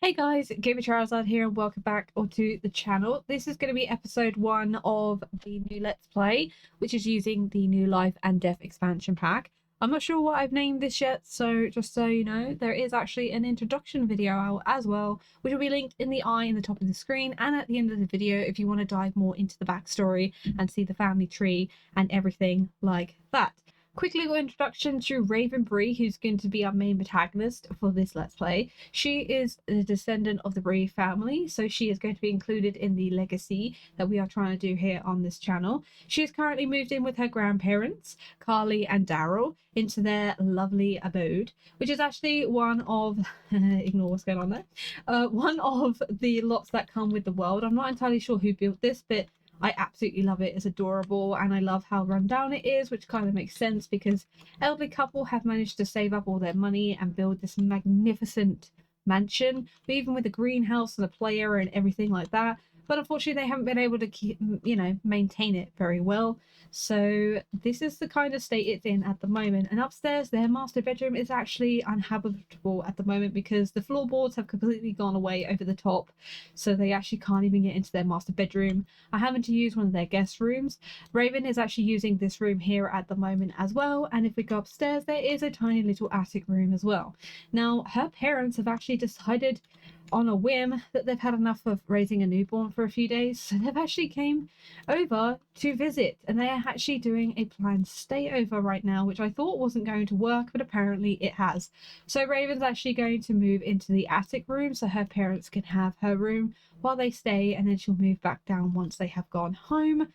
Hey guys, Gamer Charizard here and welcome back onto the channel. This is going to be episode 1 of the new Let's Play, which is using the new Life and Death expansion pack. I'm not sure what I've named this yet, so just so you know, there is actually an introduction video out as well, which will be linked in the eye in the top of the screen and at the end of the video if you want to dive more into the backstory and see the family tree and everything like that. Quick little introduction to Raven Bree, who's going to be our main protagonist for this Let's Play. She is a descendant of the Bree family, so she is going to be included in the legacy that we are trying to do here on this channel. She is currently moved in with her grandparents, Carly and Daryl, into their lovely abode, which is actually one of, ignore what's going on there, one of the lots that come with the world. I'm not entirely sure who built this, but I absolutely love it. It's adorable and I love how run down it is, which kind of makes sense because elderly couple have managed to save up all their money and build this magnificent mansion, but even with a greenhouse and a play area and everything like that. But unfortunately they haven't been able to keep, maintain it very well. So this is the kind of state it's in at the moment. And upstairs, their master bedroom is actually uninhabitable at the moment because the floorboards have completely gone away over the top. So they actually can't even get into their master bedroom. I happen to use one of their guest rooms. Raven is actually using this room here at the moment as well. And if we go upstairs, there is a tiny little attic room as well. Now, her parents have actually decided on a whim that they've had enough of raising a newborn for a few days, so they've actually came over to visit, and they are actually doing a planned stay over right now, which I thought wasn't going to work, but apparently it has. So Raven's actually going to move into the attic room so her parents can have her room while they stay, and then she'll move back down once they have gone home.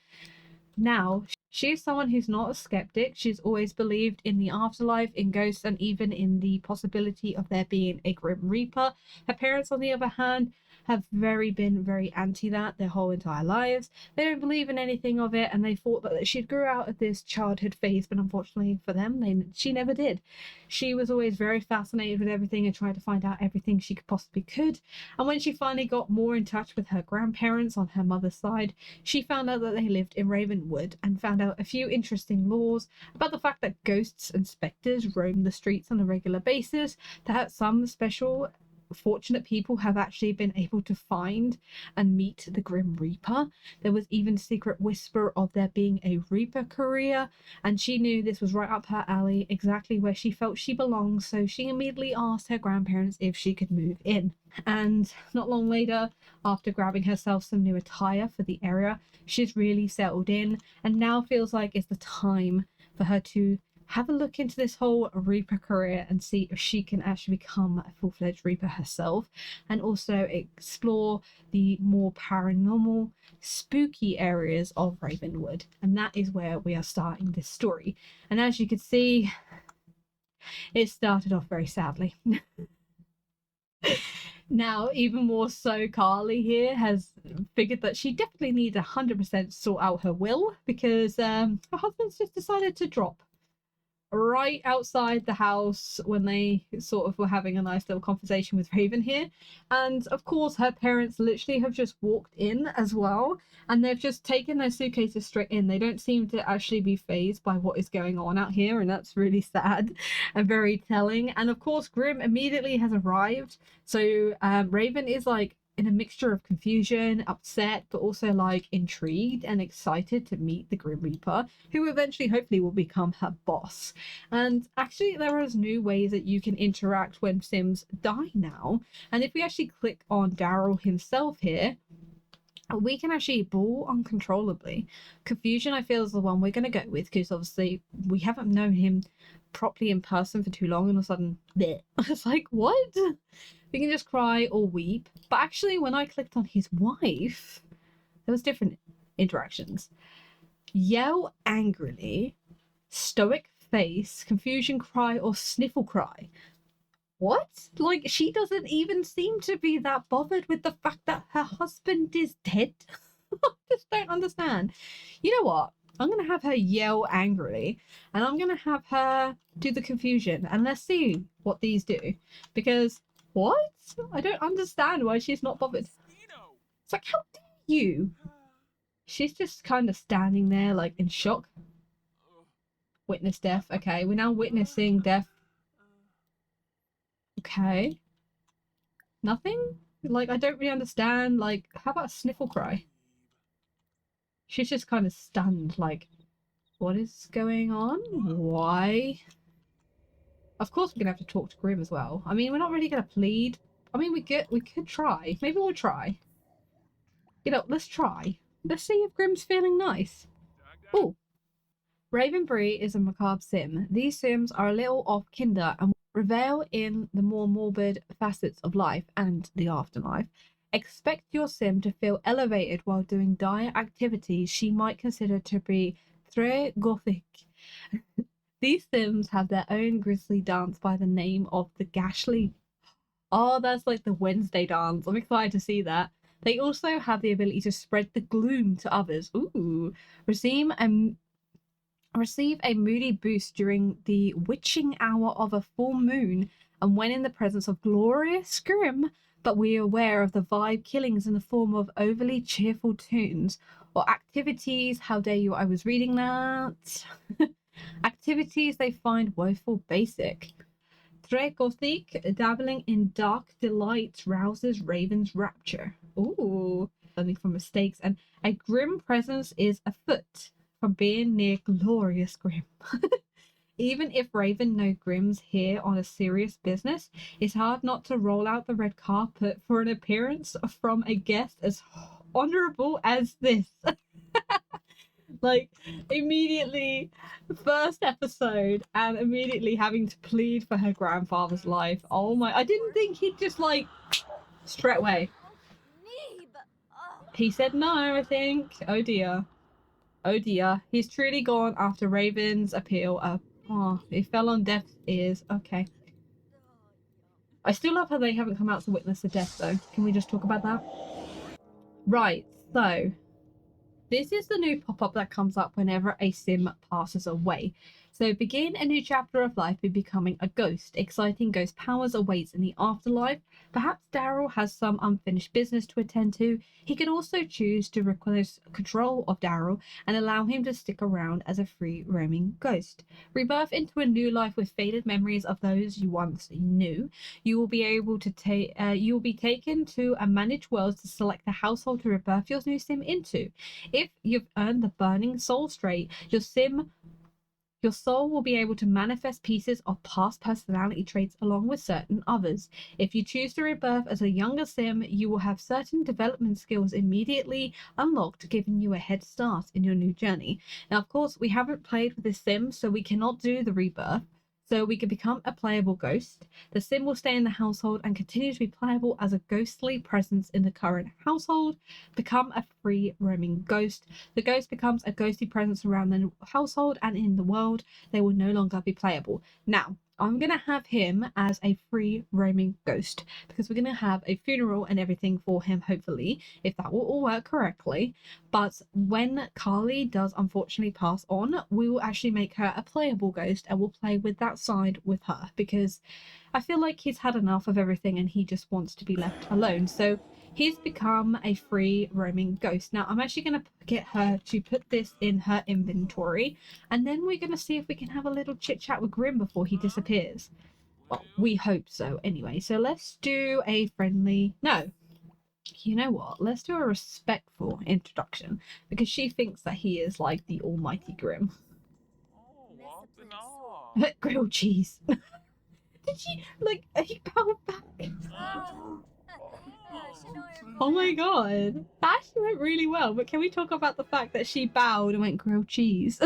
Now, she is someone who's not a skeptic. She's always believed in the afterlife, in ghosts, and even in the possibility of there being a Grim Reaper. Her parents, on the other hand, have been very anti that their whole entire lives. They don't believe in anything of it, and they thought that she grew out of this childhood phase, but unfortunately for them, she never did. She was always very fascinated with everything and tried to find out everything she possibly could. And when she finally got more in touch with her grandparents on her mother's side, she found out that they lived in Ravenwood and found out a few interesting laws about the fact that ghosts and spectres roam the streets on a regular basis, that some special fortunate people have actually been able to find and meet the Grim Reaper. There was even secret whisper of there being a Reaper courier, and she knew this was right up her alley, exactly where she felt she belonged, so she immediately asked her grandparents if she could move in. And not long later, after grabbing herself some new attire for the area, she's really settled in and now feels like it's the time for her to have a look into this whole Reaper career and see if she can actually become a full-fledged Reaper herself, and also explore the more paranormal, spooky areas of Ravenwood. And that is where we are starting this story. And as you can see, it started off very sadly. Now, even more so, Carly here has figured that she definitely needs 100% sort out her will because her husband's just decided to drop right outside the house when they sort of were having a nice little conversation with Raven here. And of course her parents literally have just walked in as well, and they've just taken their suitcases straight in. They don't seem to actually be fazed by what is going on out here, and that's really sad and very telling. And of course Grim immediately has arrived, so Raven is like in a mixture of confusion, upset, but also like intrigued and excited to meet the Grim Reaper, who eventually hopefully will become her boss. And actually there is new ways that you can interact when Sims die now. And if we actually click on Daryl himself here, we can actually bawl uncontrollably. Confusion, I feel, is the one we're going to go with because obviously we haven't known him properly in person for too long, and all of a sudden, bleh. I was like, what? We can just cry or weep. But actually, when I clicked on his wife, there was different interactions. Yell angrily, stoic face, confusion cry, or sniffle cry. What? Like, she doesn't even seem to be that bothered with the fact that her husband is dead. I just don't understand. You know what? I'm going to have her yell angrily, and I'm going to have her do the confusion, and let's see what these do. Because, what? I don't understand why she's not bothered. It's like, how dare you? She's just kind of standing there, like, in shock. Witness death. Okay, we're now witnessing death. Okay. Nothing? Like, I don't really understand. Like, how about a sniffle cry? She's just kind of stunned, like, what is going on? Why? Of course we're gonna have to talk to Grim as well. I mean, we're not really gonna plead. I mean, we could try. Maybe we'll try. You know, let's try. Let's see if Grim's feeling nice. Oh, Ravenberry is a macabre sim. These sims are a little off kinder and revel in the more morbid facets of life and the afterlife. Expect your sim to feel elevated while doing dire activities she might consider to be très gothic. These sims have their own grisly dance by the name of the Gashly. Oh, that's like the Wednesday dance. I'm excited to see that. They also have the ability to spread the gloom to others. Ooh. Receive a moody boost during the witching hour of a full moon and when in the presence of glorious Grim, but we are aware of the vibe killings in the form of overly cheerful tunes or activities. How dare you? I was reading that. Activities they find woeful basic. Très gothic, dabbling in dark delights rouses Raven's rapture. Ooh, learning from mistakes, and a grim presence is afoot from being near glorious Grim. Even if Raven know Grim's here on a serious business, it's hard not to roll out the red carpet for an appearance from a guest as honorable as this. Like, immediately, first episode, and immediately having to plead for her grandfather's life. Oh my, I didn't think he'd just, like, straight away. He said no, I think. Oh dear. Oh dear. He's truly gone after Raven's appeal. Oh, he fell on deaf ears. Okay. I still love how they haven't come out to witness the death, though. Can we just talk about that? Right, so this is the new pop-up that comes up whenever a sim passes away. So begin a new chapter of life by becoming a ghost. Exciting ghost powers awaits in the afterlife. Perhaps Daryl has some unfinished business to attend to. He can also choose to request control of Daryl and allow him to stick around as a free roaming ghost. Rebirth into a new life with faded memories of those you once knew. You will be able to you will be taken to a managed world to select the household to rebirth your new sim into. If you've earned the burning soul trait, your soul will be able to manifest pieces of past personality traits along with certain others. If you choose to rebirth as a younger sim, you will have certain development skills immediately unlocked, giving you a head start in your new journey. Now, of course, we haven't played with this sim, so we cannot do the rebirth. So we can become a playable ghost. The sim will stay in the household and continue to be playable as a ghostly presence in the current household. Become a free roaming ghost. The ghost becomes a ghostly presence around the household and in the world. They will no longer be playable. Now, I'm going to have him as a free roaming ghost because we're going to have a funeral and everything for him, hopefully, if that will all work correctly. But when Carly does unfortunately pass on, we will actually make her a playable ghost and we'll play with that side with her because I feel like he's had enough of everything and he just wants to be left alone. So he's become a free roaming ghost. Now I'm actually going to get her to put this in her inventory and then we're going to see if we can have a little chit chat with Grim before he disappears. Well, we hope so anyway. So let's do a friendly... No. You know what? Let's do a respectful introduction because she thinks that he is like the almighty Grim. Grilled cheese. Did she, like, he bowed back? Oh my god. That actually went really well, but can we talk about the fact that she bowed and went grilled cheese?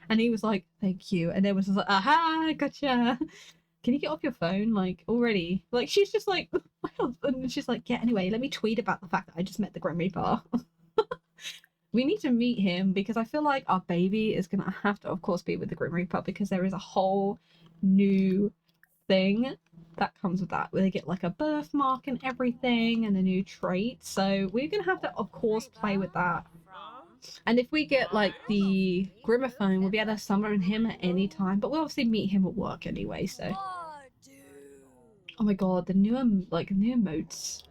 And he was like, thank you. And then was like, aha, gotcha. Can you get off your phone? Like, already? Like, she's just like, my husband. And she's like, yeah, anyway, let me tweet about the fact that I just met the Grim Reaper. We need to meet him because I feel like our baby is going to have to, of course, be with the Grim Reaper because there is a whole new thing that comes with that where they get like a birthmark and everything and a new trait. So we're going to have to, of course, play with that. And if we get like the Grimaphone, we'll be able to summon him at any time. But we'll obviously meet him at work anyway, so. Oh my god, the new emotes.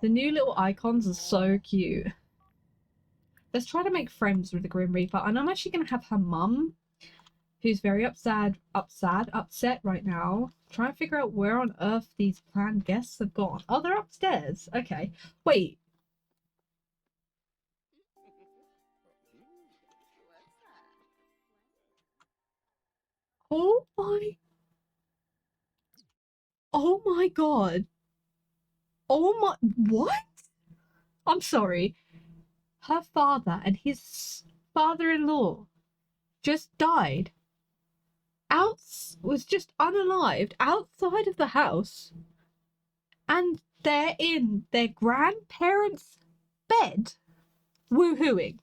The new little icons are so cute. Let's try to make friends with the Grim Reaper. And I'm actually going to have her mum who's very upset right now, trying to figure out where on earth these planned guests have gone. Oh, they're upstairs. Okay. Wait. Oh my. Oh my god. Oh my. What? I'm sorry. Her father and his father-in-law just died. Was just unalived outside of the house, and they're in their grandparents' bed, woohooing.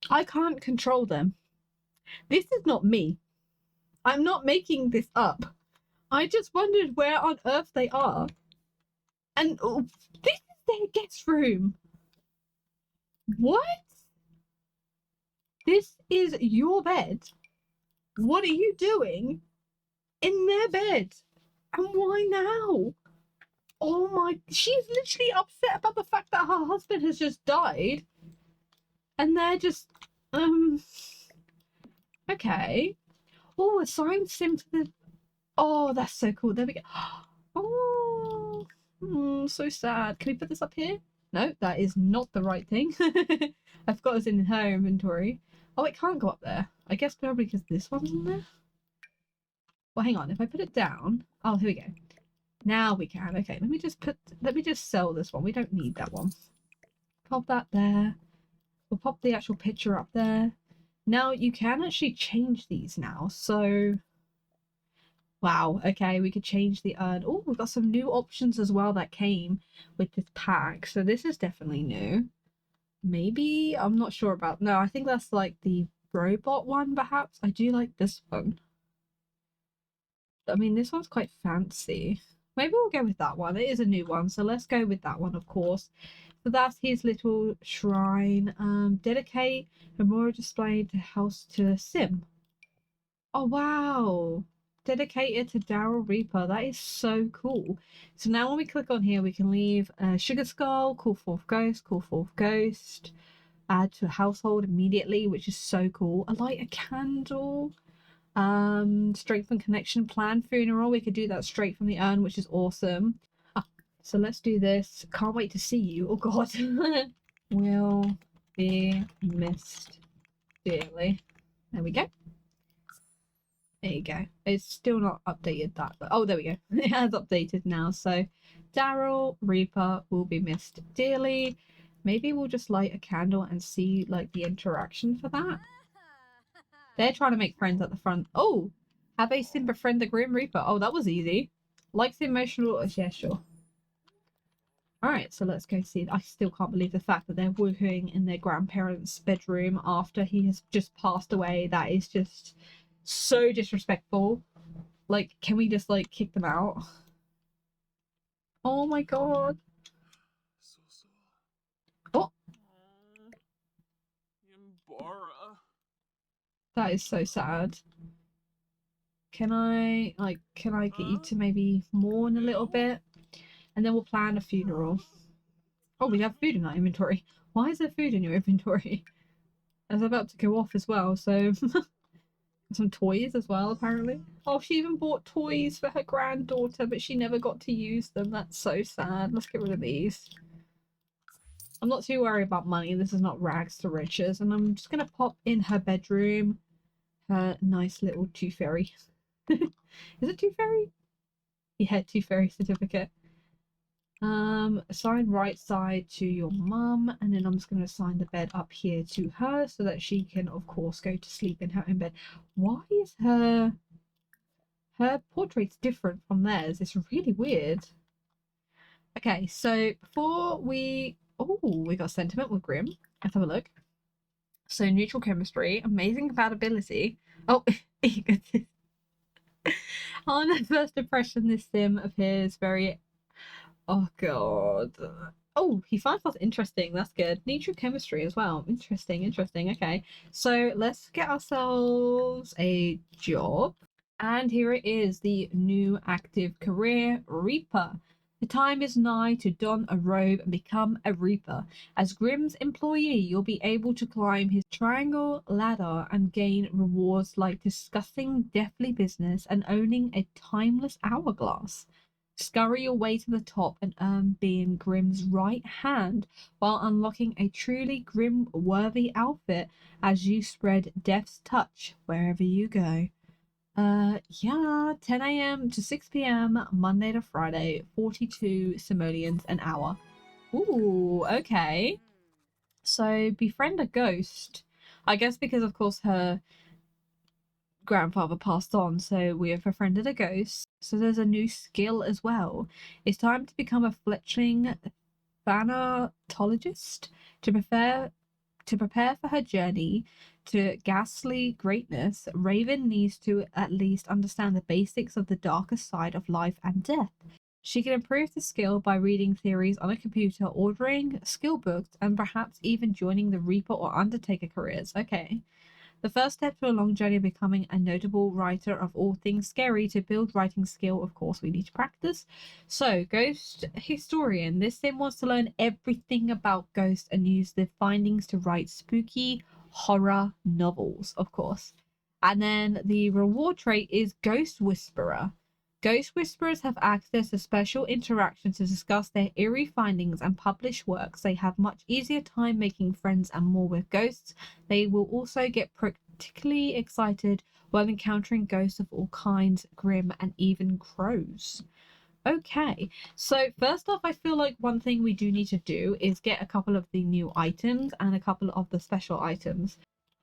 I can't control them. This is not me. I'm not making this up. I just wondered where on earth they are. And this is their guest room. What? This is your bed. What are you doing in their bed? And why now? Oh my, she's literally upset about the fact that her husband has just died. And they're just, okay. Oh, assign sim to the, oh, that's so cool. There we go. Oh, so sad. Can we put this up here? No, that is not the right thing. I forgot it's in her inventory. Oh, it can't go up there. I guess probably because this one's in there. Well, hang on. If I put it down, oh, here we go. Now we can. Okay, let me just sell this one. We don't need that one. Pop that there. We'll pop the actual picture up there. Now you can actually change these now. So, wow. Okay, we could change the urn. Oh, we've got some new options as well that came with this pack. So this is definitely new. Maybe, I'm not sure about. No, I think that's like the robot one, perhaps. I do like this one. I mean, this one's quite fancy. Maybe we'll go with that one. It is a new one, so let's go with that one, of course. So that's his little shrine. Dedicate memorial display to house to Sim. Oh wow. Dedicated to Daryl Reaper. That is so cool. So now when we click on here, we can leave Sugar Skull, call forth ghost, add to household immediately, which is so cool. Light a candle. Strengthen connection, plan funeral. We could do that straight from the urn, which is awesome. So let's do this. Can't wait to see you. Oh god. Will be missed dearly. There we go. There you go. It's still not updated that, but oh, there we go. It has updated now. So Daryl Reaper will be missed dearly. Maybe we'll just light a candle and see like the interaction for that. They're trying to make friends at the front. Oh, have a sim befriend the Grim Reaper. Oh, that was easy. Likes the emotional. Yeah, sure. Alright, so let's go see. I still can't believe the fact that they're woohooing in their grandparents' bedroom after he has just passed away. That is just so disrespectful. Like, can we just, like, kick them out? Oh my god. Oh. That is so sad. Can I get you to maybe mourn a little bit? And then we'll plan a funeral. Oh, we have food in our inventory. Why is there food in your inventory? I was about to go off as well, so... Some toys as well, apparently. Oh, she even bought toys for her granddaughter, but she never got to use them. That's so sad. Let's get rid of these. I'm not too worried about money. This is not rags to riches. And I'm just going to pop in her bedroom her nice little Tooth Fairy. Is it Tooth Fairy? Yeah, Tooth Fairy certificate. Assign right side to your mum, and then I'm just going to assign the bed up here to her so that she can, of course, go to sleep in her own bed. Why is her portrait's different from theirs? It's really weird. Okay, so before we... Oh, we got sentiment with Grim. Let's have a look. So neutral chemistry, amazing compatibility. Oh, on the first impression, this sim appears very... Oh god. Oh, he finds us interesting. That's good. Neutral chemistry as well. Interesting. Okay. So let's get ourselves a job. And here it is, the new active career, Reaper. The time is nigh to don a robe and become a reaper. As Grimm's employee, you'll be able to climb his triangle ladder and gain rewards like discussing deathly business and owning a timeless hourglass. Scurry your way to the top and earn being Grimm's right hand while unlocking a truly Grim-worthy outfit as you spread death's touch wherever you go. Yeah, 10 a.m. to 6 p.m. Monday to Friday, 42 simoleons an hour. Ooh, okay. So befriend a ghost. I guess because of course her grandfather passed on, so we have befriended a ghost. So there's a new skill as well. It's time to become a fletchling thanatologist to prepare for her journey to ghastly greatness. Raven needs to at least understand the basics of the darker side of life and death. She can improve the skill by reading theories on a computer, ordering skill books, and perhaps even joining the Reaper or Undertaker careers. Okay. The first step to a long journey of becoming a notable writer of all things scary. To build writing skill, of course, we need to practice. So, Ghost Historian. This sim wants to learn everything about ghosts and use the findings to write spooky horror novels, of course. And then the reward trait is Ghost Whisperer. Ghost Whisperers have access to special interactions to discuss their eerie findings and publish works. They have much easier time making friends and more with ghosts. They will also get particularly excited while encountering ghosts of all kinds, grim, and even crows. Okay, so first off, I feel like one thing we do need to do is get a couple of the new items and a couple of the special items.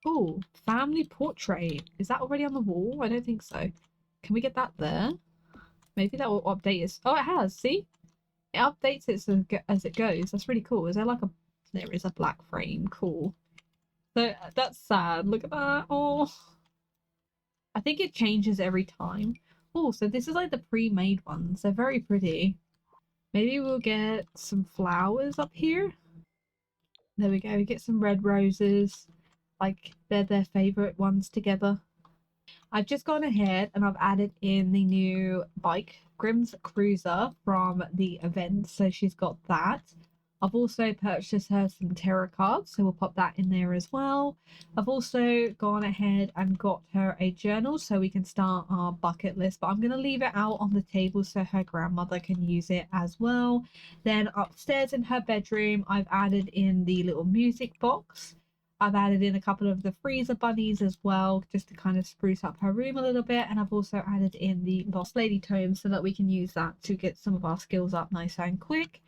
Oh, family portrait. Is that already on the wall? I don't think so. Can we get that there? Maybe that will update us. Oh, it has. See? It updates it as it goes. That's really cool. Is there like a... There is a black frame. Cool. So that's sad. Look at that. Oh. I think it changes every time. Oh, so this is like the pre-made ones. They're very pretty. Maybe we'll get some flowers up here. There we go. We get some red roses. Like, they're their favourite ones together. I've just gone ahead and I've added in the new bike, Grimm's Cruiser, from the event. So she's got that. I've also purchased her some tarot cards, so we'll pop that in there as well. I've also gone ahead and got her a journal so we can start our bucket list, but I'm going to leave it out on the table so her grandmother can use it as well. Then upstairs in her bedroom, I've added in the little music box. I've added in a couple of the freezer bunnies as well, just to kind of spruce up her room a little bit. And I've also added in the Boss Lady tome so that we can use that to get some of our skills up nice and quick.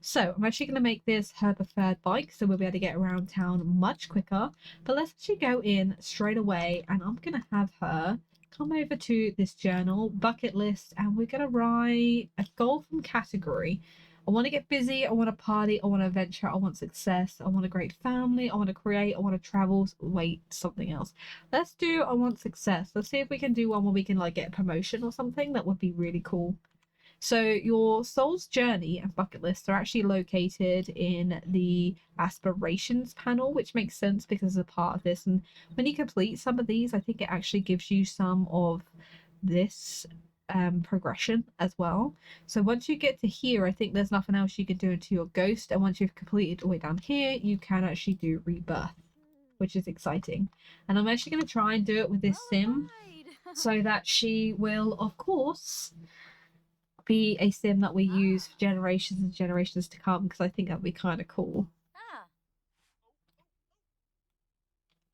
So I'm actually going to make this her preferred bike, so we'll be able to get around town much quicker. But let's actually go in straight away, and I'm going to have her come over to this journal, bucket list, and we're going to write a goal from category. I want to get busy, I want to party, I want to adventure, I want success, I want a great family, I want to create, I want to travel. Wait, something else. Let's do I want success. Let's see if we can do one where we can like get a promotion or something. That would be really cool. So your soul's journey and bucket lists are actually located in the aspirations panel, which makes sense because as a part of this. And when you complete some of these, I think it actually gives you some of this progression as well. So once you get to here, I think there's nothing else you can do into your ghost. And once you've completed all the way down here, you can actually do rebirth, which is exciting. And I'm actually going to try and do it with this sim so that she will, of course, be a sim that we use for generations and generations to come, because I think that'd be kind of cool.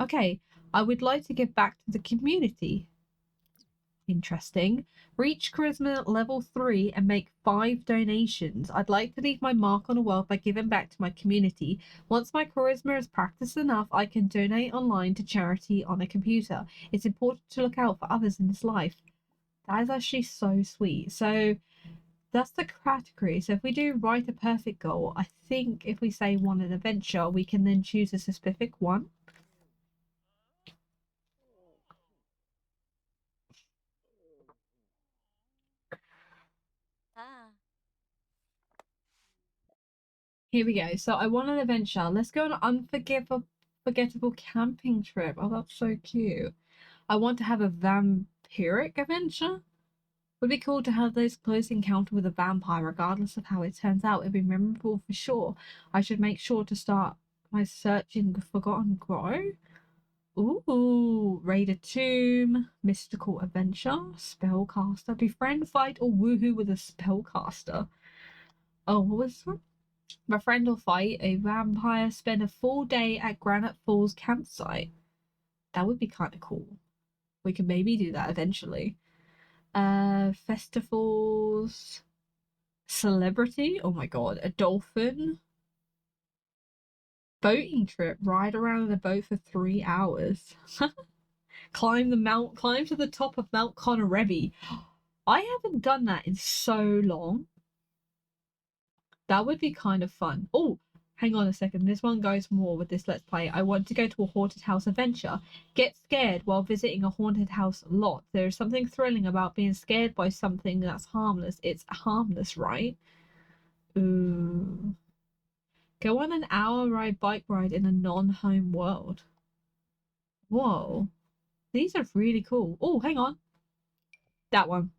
Okay, I would like to give back to the community. Interesting. Reach charisma level 3 and make 5 donations. I'd like to leave my mark on the world by giving back to my community. Once my charisma is practiced enough, I can donate online to charity on a computer. It's important to look out for others in this life. That is actually so sweet. So that's the category. So if we do write a perfect goal, I think if we say want an adventure, we can then choose a specific one. Here we go. So I want an adventure. Let's go on an unforgettable camping trip. Oh, that's so cute. I want to have a vampiric adventure. Would be cool to have those close encounter with a vampire, regardless of how it turns out. It'd be memorable for sure. I should make sure to start my search in Forgotten Grove. Ooh, raid a tomb, mystical adventure, spellcaster, befriend, fight, or woohoo with a spellcaster. Oh, what was this one? Befriend or fight a vampire, spend a full day at Granite Falls campsite. That would be kind of cool. We could maybe do that eventually. Festivals, celebrity. Oh my god, a dolphin. Boating trip, ride around in a boat for 3 hours. Climb to the top of Mount Conorebi. I haven't done that in so long. That would be kind of fun. Oh, hang on a second. This one goes more with this Let's Play. I want to go to a haunted house adventure. Get scared while visiting a haunted house lot. There is something thrilling about being scared by something that's harmless. It's harmless, right? Ooh. Go on an hour bike ride in a non-home world. Whoa. These are really cool. Oh, hang on. That one.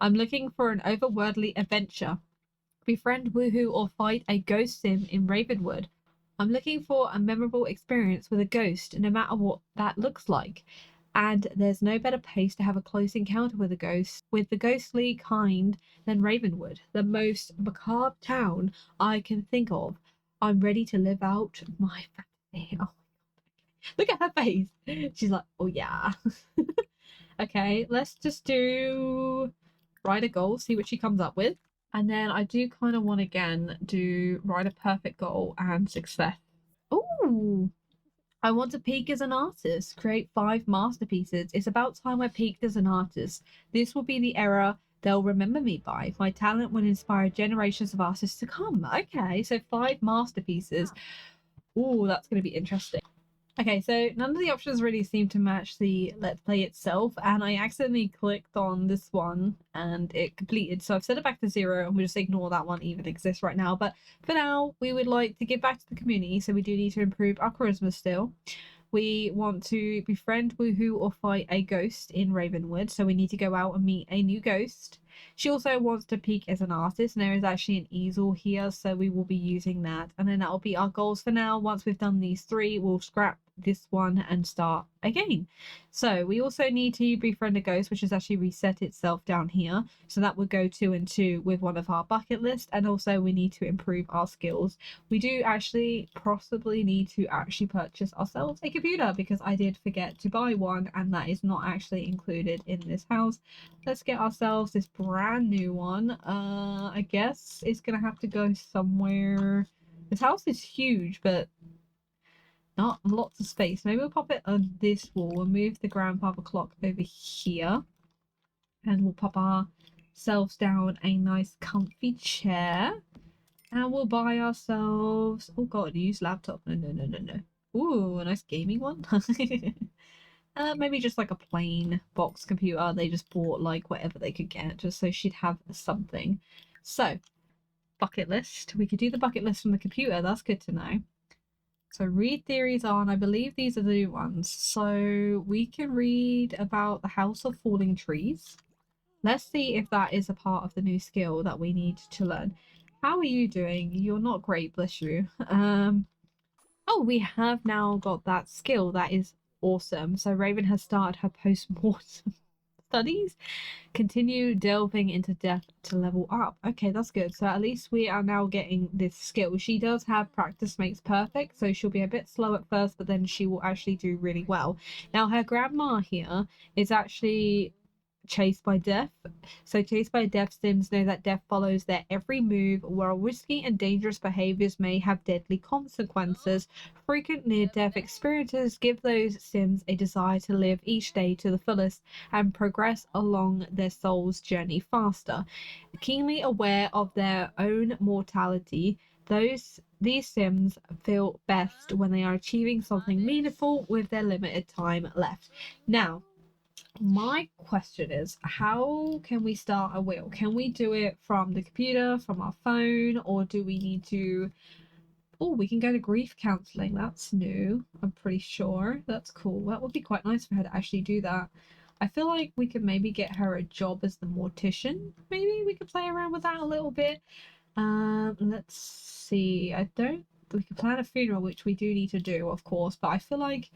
I'm looking for an overworldly adventure. Befriend, woohoo, or fight a ghost sim in Ravenwood. I'm looking for a memorable experience with a ghost, no matter what that looks like. And there's no better place to have a close encounter with a ghost, with the ghostly kind, than Ravenwood, the most macabre town I can think of. I'm ready to live out my fantasy. Oh, look at her face. She's like, oh yeah. Okay, let's just do write a goal, see what she comes up with. And then I do kind of want to again do write a perfect goal and success. Oh, I want to peak as an artist, create 5 masterpieces. It's about time I peaked as an artist. This will be the era they'll remember me by. My talent will inspire generations of artists to come. Okay, so 5 masterpieces. Oh, that's going to be interesting. Okay, so none of the options really seem to match the Let's Play itself, and I accidentally clicked on this one and it completed. So I've set it back to 0 and we'll just ignore that one even exists right now. But for now, we would like to give back to the community, so we do need to improve our charisma still. We want to befriend, woohoo, or fight a ghost in Ravenwood, so we need to go out and meet a new ghost. She also wants to peak as an artist, and there is actually an easel here, so we will be using that. And then that'll be our goals for now. Once we've done these 3, we'll scrap this one and start again. So we also need to befriend a ghost, which has actually reset itself down here. So that would go 2 and 2 with one of our bucket list. And also we need to improve our skills. We do actually possibly need to actually purchase ourselves a computer, because I did forget to buy one and that is not actually included in this house. Let's get ourselves this brand new one. I guess it's gonna have to go somewhere. This house is huge, but not lots of space. Maybe we'll pop it on this wall. We'll move the grandfather clock over here. And we'll pop ourselves down a nice comfy chair. And we'll buy ourselves... Oh god, use laptop. No. Ooh, a nice gaming one. Maybe just like a plain box computer. They just bought like whatever they could get, just so she'd have something. So, bucket list. We could do the bucket list from the computer. That's good to know. So read theories on, I believe these are the new ones. So we can read about the House of Falling Trees. Let's see if that is a part of the new skill that we need to learn. How are you doing? You're not great, bless you. Oh, we have now got that skill. That is awesome. So Raven has started her post-mortem studies. Continue delving into death to level up. Okay, that's good. So at least we are now getting this skill. She does have practice makes perfect, so she'll be a bit slow at first, but then she will actually do really well. Now her grandma here is actually chased by death. So chased by death sims know that death follows their every move, while risky and dangerous behaviors may have deadly consequences. Frequent near-death experiences give those sims a desire to live each day to the fullest and progress along their soul's journey faster. Keenly aware of their own mortality, these sims feel best when they are achieving something meaningful with their limited time left. Now, my question is, how can we start a wheel? Can we do it from the computer, from our phone, or do we need to... Oh, we can go to grief counseling. That's new. I'm pretty sure. That's cool. That would be quite nice for her to actually do that. I feel like we could maybe get her a job as the mortician. Maybe we could play around with that a little bit. Let's see. We could plan a funeral, which we do need to do, of course, but I feel like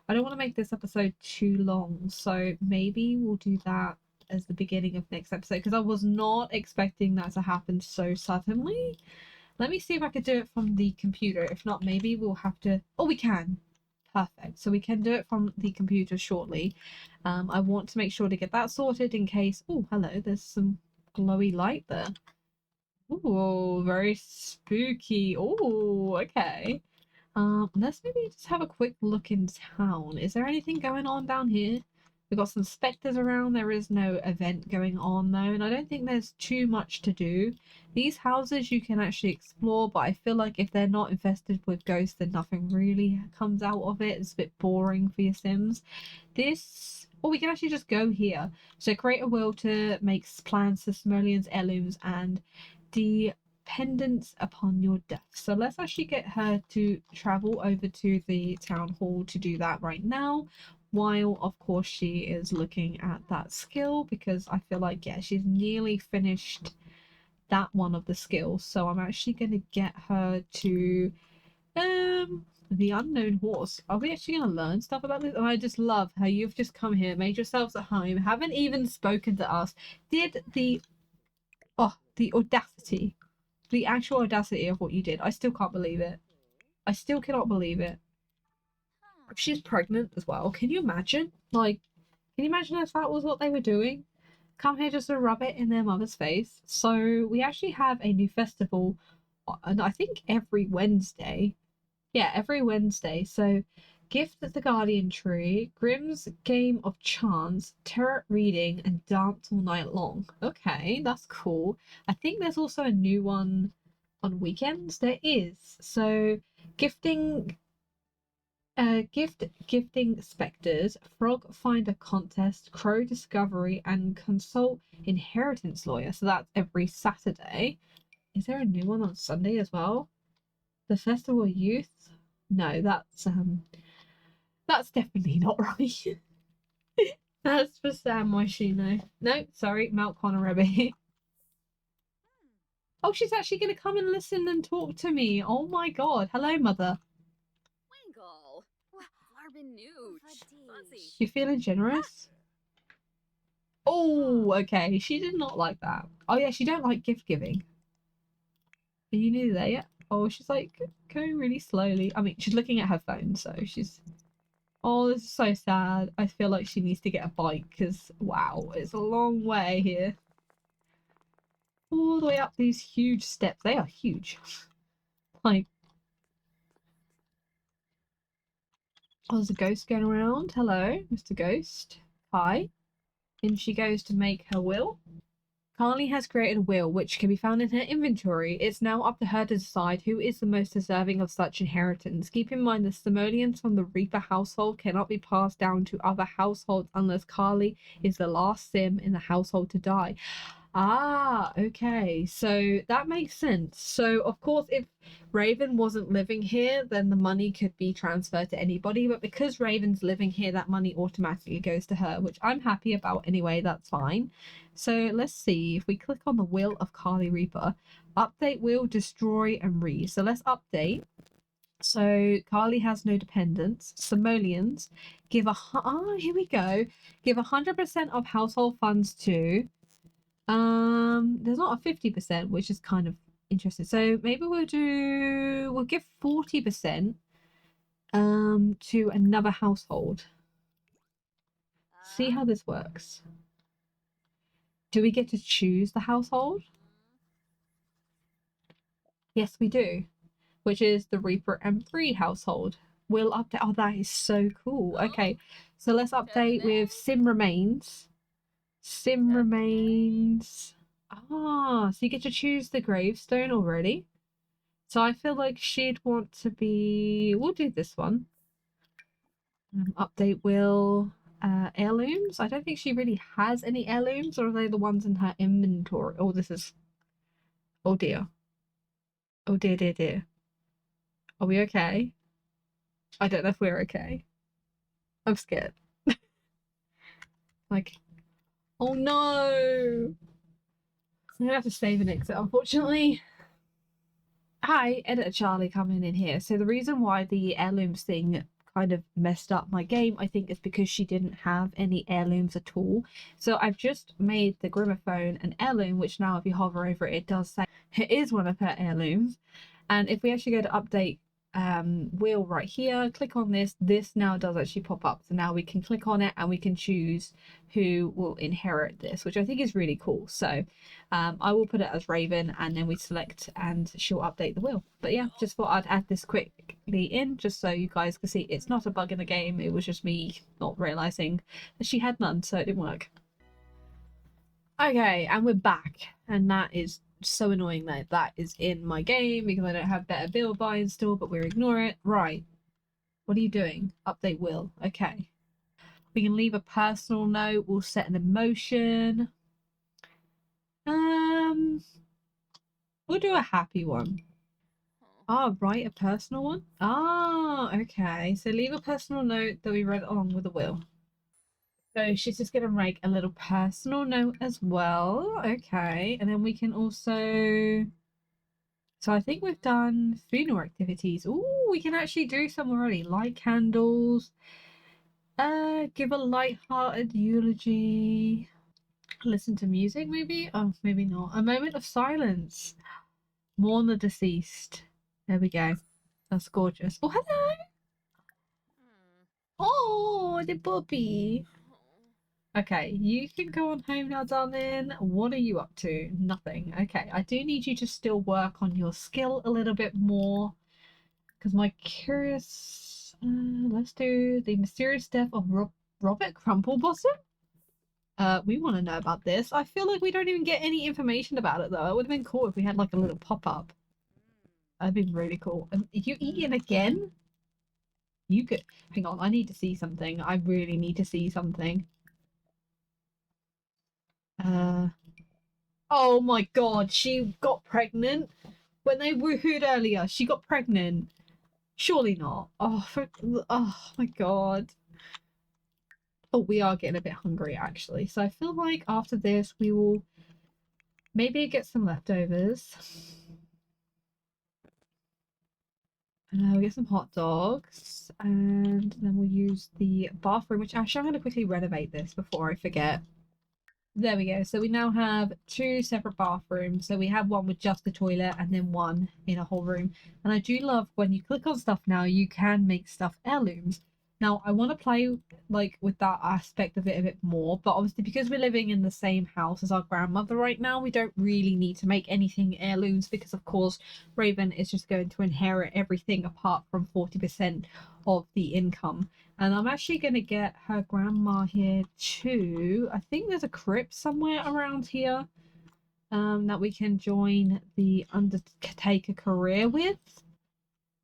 I don't want to make this episode too long, so maybe we'll do that as the beginning of next episode, because I was not expecting that to happen so suddenly. Let me see if I could do it from the computer. If not, maybe we'll have to... Oh, we can. Perfect. So we can do it from the computer shortly. I want to make sure to get that sorted in case... Oh, hello. There's some glowy light there. Oh, very spooky. Oh, okay. Let's maybe just have a quick look in town. Is there anything going on down here? We've got some specters around. There is no event going on though, and I don't think there's too much to do. These houses you can actually explore, but I feel like if they're not infested with ghosts, then nothing really comes out of it. It's a bit boring for your Sims. Oh, we can actually just go here. So create a will to make plans to simoleons, heirlooms, and dependence upon your death. So let's actually get her to travel over to the town hall to do that right now, while of course she is looking at that skill, because I feel like, yeah, she's nearly finished that one of the skills. So I'm actually going to get her to the unknown horse. Are we actually going to learn stuff about this? And I just love how you've just come here, made yourselves at home, haven't even spoken to us. Did the audacity, the actual audacity of what you did. I still can't believe it. I still cannot believe it. She's pregnant as well. Can you imagine? Like, can you imagine if that was what they were doing? Come here just to rub it in their mother's face. So we actually have a new festival, and I think every Wednesday. Yeah, every Wednesday. So gift at the Guardian Tree, Grimm's Game of Chance, tarot reading, and dance all night long. Okay, that's cool. I think there's also a new one on weekends. There is. So gifting gifting specters, frog finder contest, crow discovery, and consult inheritance lawyer. So that's every Saturday. Is there a new one on Sunday as well? The Festival of Youth? No, that's definitely not right. That's for Sam Moishino. No, sorry, Mount Conorebi. Oh, she's actually gonna come and listen and talk to me. Oh my god. Hello, mother. You feeling generous? Oh, okay. She did not like that. Oh yeah, she don't like gift giving. Are you near there yet? Oh, she's like going really slowly. I mean, she's looking at her phone, so she's... Oh, this is so sad. I feel like she needs to get a bike because, wow, it's a long way here. All the way up these huge steps. They are huge. Like, oh, there's a ghost going around. Hello, Mr. Ghost. Hi. And she goes to make her will. Carly has created a will which can be found in her inventory. It's now up to her to decide who is the most deserving of such inheritance. Keep in mind the simoleons from the Reaper household cannot be passed down to other households unless Carly is the last sim in the household to die. Ah, okay. So that makes sense. So, of course, if Raven wasn't living here, then the money could be transferred to anybody. But because Raven's living here, that money automatically goes to her, which I'm happy about anyway. That's fine. So let's see. If we click on the will of Carly Reaper, update will, destroy, and read. So let's update. So Carly has no dependents. Simoleons give here we go. Give 100% of household funds to... there's not a 50%, which is kind of interesting. So maybe we'll give 40% to another household. See how this works. Do we get to choose the household? Yes, we do. Which is the Reaper M3 household. We'll update. Oh, that is so cool. Okay, so let's update with Sim Remains. Sim Remains. Ah, so you get to choose the gravestone already. So I feel like she'd want to be... We'll do this one. Update will... heirlooms. I don't think she really has any heirlooms, or are they the ones in her inventory? Oh, this is... Oh dear. Oh dear, dear, dear. Are we okay? I don't know if we're okay. I'm scared. Like, oh no! I'm gonna have to save an exit, unfortunately. Hi, Editor Charlie coming in here. So the reason why the heirlooms thing kind of messed up my game, I think, is because she didn't have any heirlooms at all. So I've just made the Grimaphone an heirloom, which now if you hover over it, it does say it is one of her heirlooms. And if we actually go to update wheel right here, click on this now does actually pop up. So now we can click on it and we can choose who will inherit this, which I think is really cool. So I will put it as Raven, and then we select and she'll update the wheel. But yeah, just thought I'd add this quickly in just so you guys can see it's not a bug in the game. It was just me not realizing that she had none, so it didn't work. Okay, and we're back, and that is so annoying that that is in my game because I don't have better build by installed, but we'll ignore it. Right, what are you doing? Update will. Okay, we can leave a personal note. We'll set an emotion. We'll do a happy one. Ah, write a personal one. Ah, okay. So leave a personal note that we read along with the will. So she's just gonna make a little personal note as well. Okay, and then we can also. So I think we've done funeral activities. Ooh, we can actually do some already. Light candles. Give a light-hearted eulogy. Listen to music, maybe? Oh, maybe not. A moment of silence. Mourn the deceased. There we go. That's gorgeous. Oh, hello! Oh, the puppy. Okay, you can go on home now, darling. What are you up to? Nothing. Okay, I do need you to still work on your skill a little bit more. Because my curious... let's do the mysterious death of Robert Crumplebottom. We want to know about this. I feel like we don't even get any information about it, though. It would have been cool if we had, like, a little pop-up. That'd be really cool. Are you eating again? You could... Hang on, I need to see something. I really need to see something. Oh my god, she got pregnant when they woohooed earlier. She got pregnant. Surely not. Oh my god. Oh, we are getting a bit hungry actually. So I feel like after this we will maybe get some leftovers. We'll get some hot dogs and then we'll use the bathroom, which actually I'm going to quickly renovate this before I forget. There we go. So we now have two separate bathrooms. So we have one with just the toilet and then one in a whole room. And I do love when you click on stuff now, you can make stuff heirlooms. Now, I want to play like with that aspect of it a bit more, but obviously because we're living in the same house as our grandmother right now, we don't really need to make anything heirlooms because of course Raven is just going to inherit everything apart from 40% of the income. And I'm actually going to get her grandma here too. I think there's a crypt somewhere around here that we can join the Undertaker career with.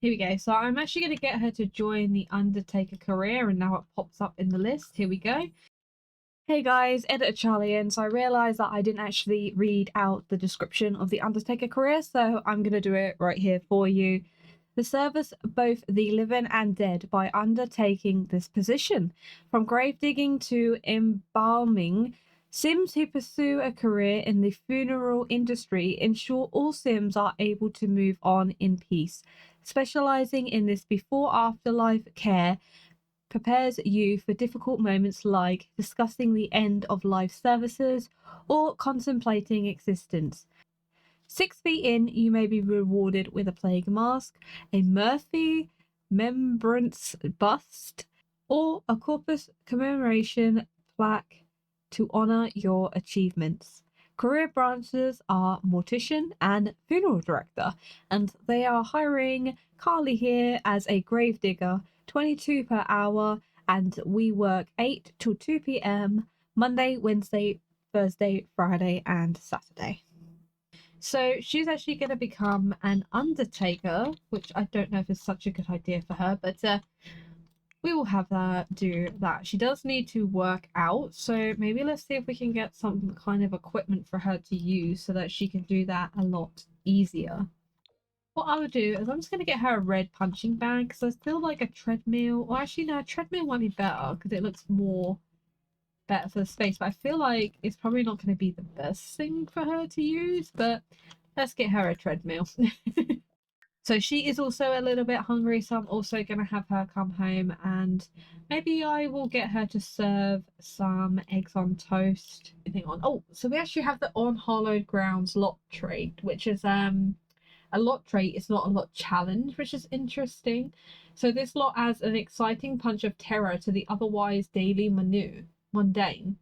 Here we go. So I'm actually going to get her to join the Undertaker career, and now it pops up in the list. Here we go. Hey guys, Editor Charlie, and so I realised that I didn't actually read out the description of the Undertaker career, so I'm going to do it right here for you. The service both the living and dead by undertaking this position. From grave digging to embalming, Sims who pursue a career in the funeral industry ensure all Sims are able to move on in peace. Specialising in this before afterlife care prepares you for difficult moments like discussing the end of life services or contemplating existence. 6 feet in, you may be rewarded with a plague mask, a Murphy remembrance bust, or a corpus commemoration plaque to honour your achievements. Career branches are mortician and funeral director, and they are hiring Carly here as a grave digger, 22 per hour, and we work 8 till 2 p.m. Monday, Wednesday, Thursday, Friday, and Saturday. So she's actually going to become an undertaker, which I don't know if is such a good idea for her, but we will have her do that. She does need to work out, so maybe let's see if we can get some kind of equipment for her to use so that she can do that a lot easier. What I would do is I'm just going to get her a red punching bag because I feel like a treadmill, or actually no, a treadmill might be better because it looks more better for the space, but I feel like it's probably not going to be the best thing for her to use, but let's get her a treadmill. So she is also a little bit hungry, so I'm also going to have her come home, and maybe I will get her to serve some eggs on toast. Hang on. Oh, so we actually have the On Hollowed Grounds lot trait, which is a lot trait. It's not a lot challenge, which is interesting. So this lot adds an exciting punch of terror to the otherwise daily mundane.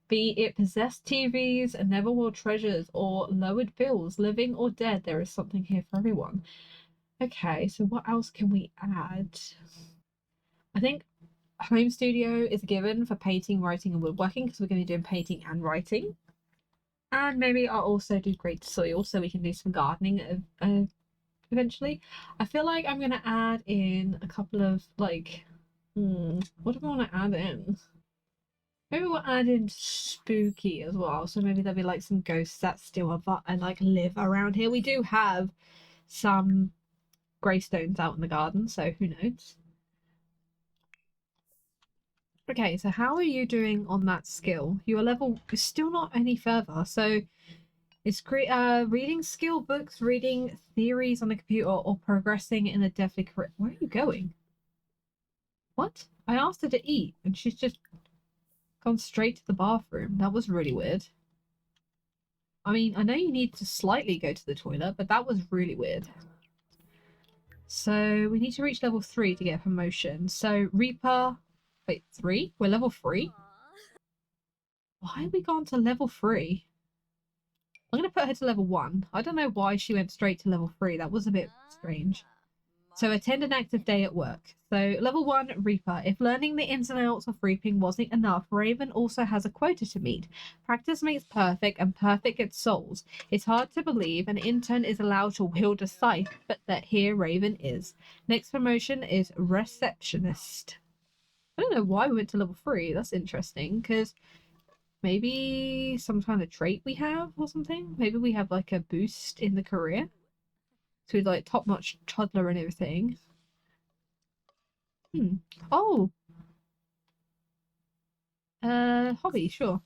Be it possessed TVs, neverworld treasures, or lowered bills, living or dead, there is something here for everyone. Okay, so what else can we add? I think home studio is a given for painting, writing, and woodworking, because we're going to be doing painting and writing. And maybe I'll also do great soil, so we can do some gardening eventually. I feel like I'm going to add in a couple of, like, what do we want to add in? Maybe we'll add in spooky as well. So maybe there'll be like some ghosts that still and like live around here. We do have some greystones out in the garden, so who knows. Okay, so how are you doing on that skill? Your level is still not any further, so it's reading skill books, reading theories on the computer, or progressing in a deathly career. Where are you going? What? I asked her to eat and she's just gone straight to the bathroom. That was really weird. I mean, I know you need to slightly go to the toilet, but that was really weird. So we need to reach level 3 to get a promotion. So Reaper, wait, 3? We're level 3? Why have we gone to level 3? I'm going to put her to level 1. I don't know why she went straight to level 3. That was a bit strange. So attend an active day at work. So level 1, Reaper. If learning the ins and outs of reaping wasn't enough, Raven also has a quota to meet. Practice makes perfect, and perfect gets souls. It's hard to believe an intern is allowed to wield a scythe, but that here Raven is. Next promotion is receptionist. I don't know why we went to level 3. That's interesting, because maybe some kind of trait we have or something. Maybe we have like a boost in the career. So we're like top-notch toddler and everything. Oh. Hobby, sure.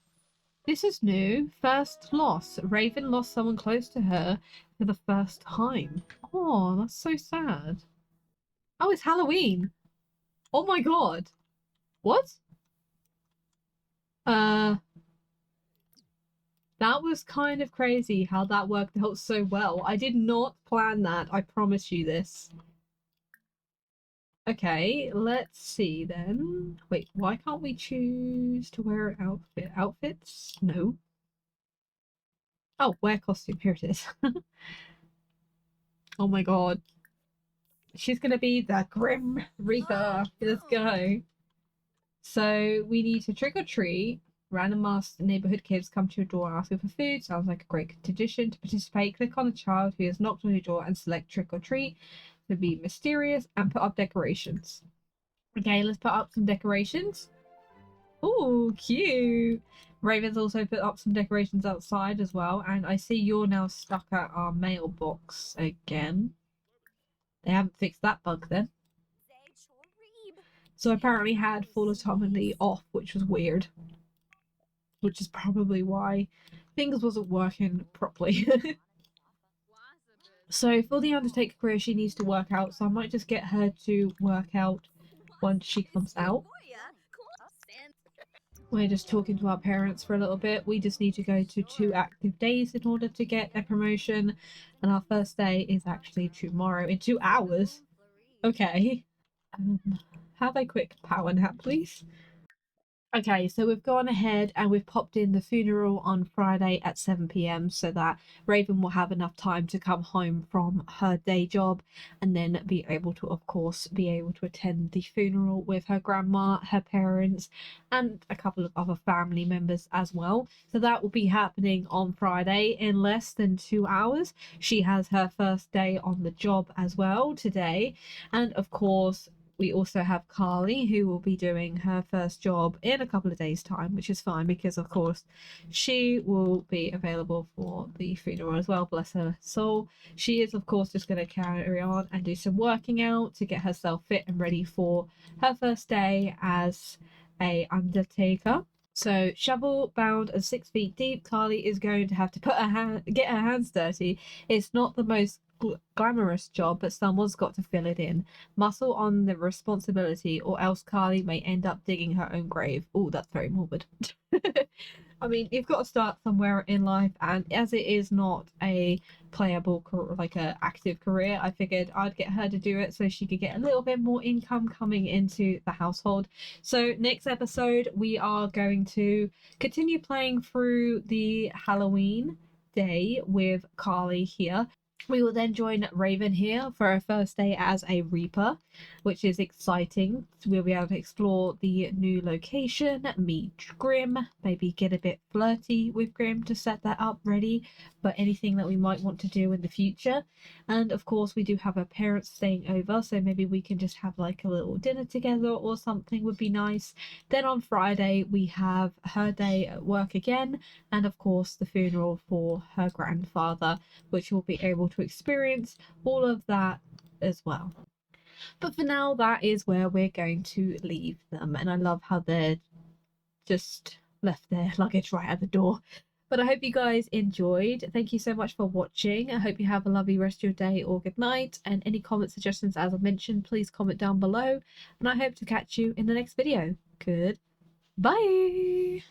This is new. First loss. Raven lost someone close to her for the first time. Oh, that's so sad. Oh, it's Halloween. Oh my god. What? That was kind of crazy how that worked out so well. I did not plan that. I promise you this. Okay, let's see then. Wait, why can't we choose to wear an outfit? Outfits? No. Oh, wear costume. Here it is. Oh my god. She's gonna be the Grim Reaper. Let's go. So we need to trick or treat. Random masked neighborhood kids come to your door asking for food. Sounds like a great tradition. To participate, click on the child who has knocked on your door and select trick or treat to be mysterious and put up decorations. Okay, let's put up some decorations. Oh, cute. Raven's also put up some decorations outside as well. And I see you're now stuck at our mailbox again. They haven't fixed that bug then. So apparently had full autonomy off, which was weird. Which is probably why things wasn't working properly. So for the Undertaker career, she needs to work out. So I might just get her to work out once she comes out. We're just talking to our parents for a little bit. We just need to go to 2 active days in order to get a promotion. And our first day is actually tomorrow in 2 hours. Okay. Have a quick power nap, please. Okay, so we've gone ahead and we've popped in the funeral on Friday at 7 p.m. so that Raven will have enough time to come home from her day job and then be able to, of course, be able to attend the funeral with her grandma, her parents, and a couple of other family members as well. So that will be happening on Friday in less than 2 hours. She has her first day on the job as well today. And of course, we also have Carly, who will be doing her first job in a couple of days' time, which is fine because, of course, she will be available for the funeral as well, bless her soul. She is, of course, just going to carry on and do some working out to get herself fit and ready for her first day as a undertaker. So, shovel bound and 6 feet deep, Carly is going to have to get her hands dirty. It's not the most glamorous job, but someone's got to fill it in. Muscle on the responsibility, or else Carly may end up digging her own grave. Oh, that's very morbid. I mean, you've got to start somewhere in life, and as it is not a playable, like a active career, I figured I'd get her to do it so she could get a little bit more income coming into the household. So next episode, we are going to continue playing through the Halloween day with Carly here. We will then join Raven here for our first day as a Reaper, which is exciting. We'll be able to explore the new location, meet Grim, maybe get a bit flirty with Grim to set that up ready for anything that we might want to do in the future. And of course, we do have our parents staying over, so maybe we can just have like a little dinner together or something would be nice. Then on Friday, we have her day at work again, and of course, the funeral for her grandfather, which we'll be able to experience all of that as well. But for now, that is where we're going to leave them, and I love how they're just left their luggage right at the door. But I hope you guys enjoyed. Thank you so much for watching. I hope you have a lovely rest of your day or good night, and any comment suggestions, as I mentioned, please comment down below, and I hope to catch you in the next video. Goodbye.